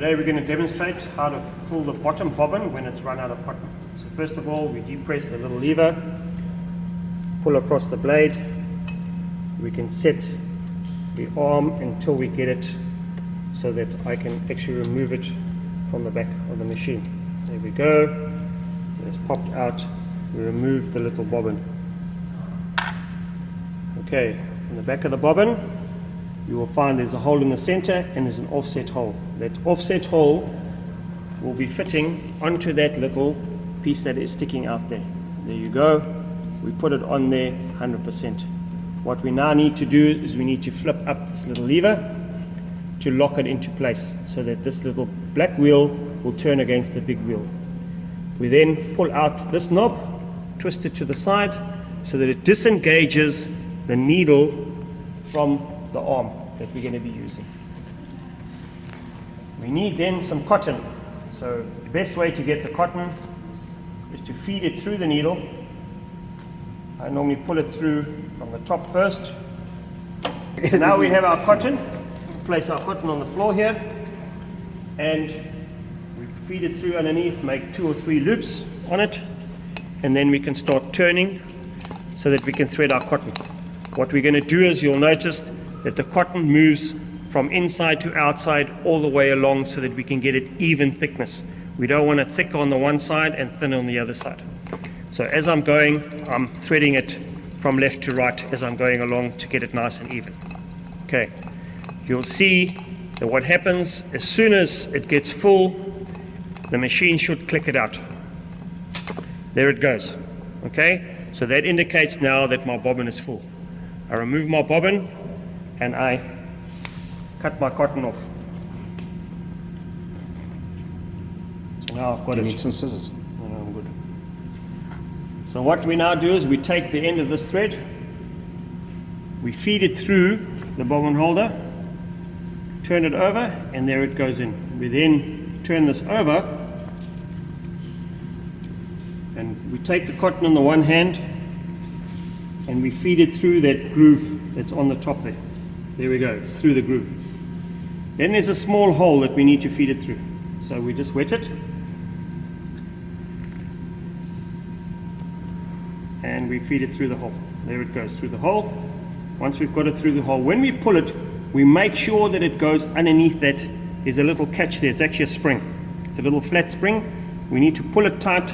Today we're going to demonstrate how to fill the bottom bobbin when it's run out of cotton. So first of all, we depress the little lever, pull across the blade. We can set the arm until we get it so that I can actually remove it from the back of the machine. There we go. It's popped out. We remove the little bobbin. Okay, in the back of the bobbin you will find there's a hole in the center and there's an offset hole. That offset hole will be fitting onto that little piece that is sticking out there. There you go. We put it on there 100%. What we now need to do is we need to flip up this little lever to lock it into place so that this little black wheel will turn against the big wheel. We then pull out this knob, twist it to the side so that it disengages the needle from the arm that we're going to be using. We need then some cotton. So the best way to get the cotton is to feed it through the needle. I normally pull it through from the top first. So now we have our cotton. Place our cotton on the floor here and we feed it through underneath, make 2 or 3 loops on it, and then we can start turning so that we can thread our cotton. What we're going to do is you'll notice that the cotton moves from inside to outside all the way along so that we can get it even thickness. We don't want it thick on the one side and thin on the other side. So as I'm going, I'm threading it from left to right as I'm going along to get it nice and even. Okay, you'll see that what happens as soon as it gets full, the machine should click it out. There it goes. Okay, so that indicates now that my bobbin is full. I remove my bobbin and I cut my cotton off. So now I've got it. You need some scissors. No, I'm good. So what we now do is we take the end of this thread, we feed it through the bobbin holder, turn it over, and there it goes in. We then turn this over and we take the cotton in the one hand and we feed it through that groove that's on the top there. There we go, it's through the groove. Then there's a small hole that we need to feed it through. So we just wet it and we feed it through the hole. There it goes through the hole. Once we've got it through the hole, when we pull it, we make sure that it goes underneath that. There's a little catch there, it's actually a spring. It's a little flat spring. We need to pull it tight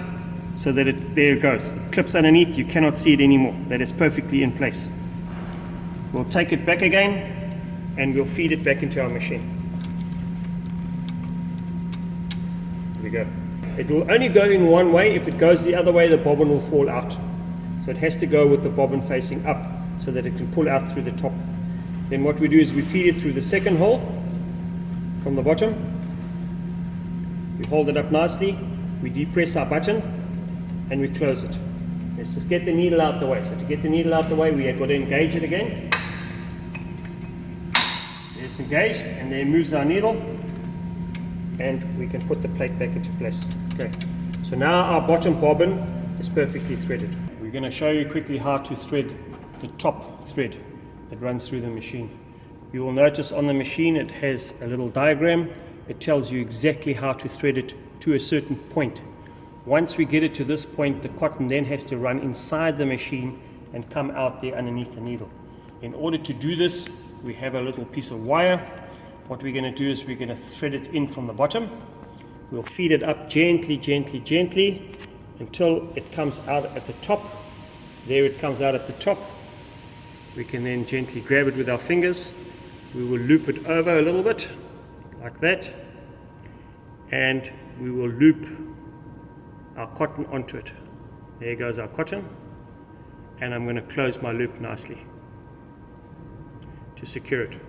so that there it goes. It clips underneath, you cannot see it anymore. That is perfectly in place. We'll take it back again and we'll feed it back into our machine. There we go. It will only go in one way. If it goes the other way, the bobbin will fall out. So it has to go with the bobbin facing up so that it can pull out through the top. Then what we do is we feed it through the second hole from the bottom. We hold it up nicely, we depress our button and we close it. Let's just get the needle out the way. So to get the needle out the way, we have got to engage it again. It's engaged and there moves our needle and we can put the plate back into place. Okay, so now our bottom bobbin is perfectly threaded. We're going to show you quickly how to thread the top thread that runs through the machine. You will notice on the machine it has a little diagram. It tells you exactly how to thread it to a certain point. Once we get it to this point, the cotton then has to run inside the machine and come out there underneath the needle. In order to do this, we have a little piece of wire. What we're going to do is we're going to thread it in from the bottom. We'll feed it up gently, gently, gently until it comes out at the top. There it comes out at the top. We can then gently grab it with our fingers. We will loop it over a little bit like that and we will loop our cotton onto it. There goes our cotton and I'm going to close my loop nicely to secure it.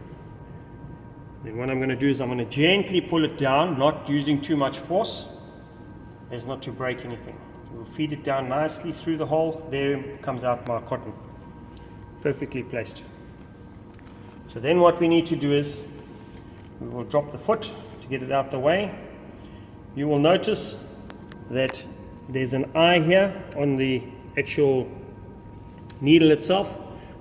Then what I'm going to do is I'm going to gently pull it down, not using too much force as not to break anything. We'll feed it down nicely through the hole. There comes out my cotton, perfectly placed. So then what we need to do is we will drop the foot to get it out the way. You will notice that there's an eye here on the actual needle itself.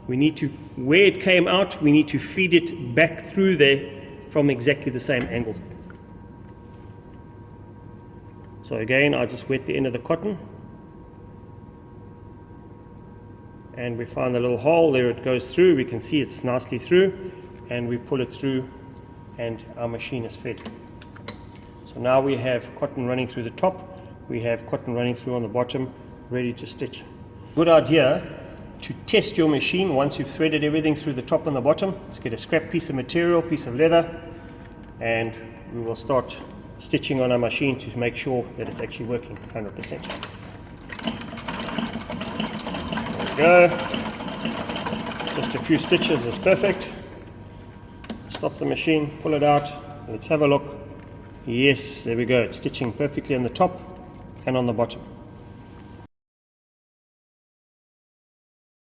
We need to, where it came out, we need to feed it back through there from exactly the same angle. So again, I just wet the end of the cotton, and we find the little hole, there it goes through, we can see it's nicely through, and we pull it through and our machine is fed. So now we have cotton running through the top, we have cotton running through on the bottom, ready to stitch. Good idea to test your machine once you've threaded everything through the top and the bottom. Let's get a scrap piece of material, piece of leather, and we will start stitching on our machine to make sure that it's actually working 100%. There we go. Just a few stitches is perfect. Stop the machine, pull it out, let's have a look. Yes, there we go. It's stitching perfectly on the top and on the bottom.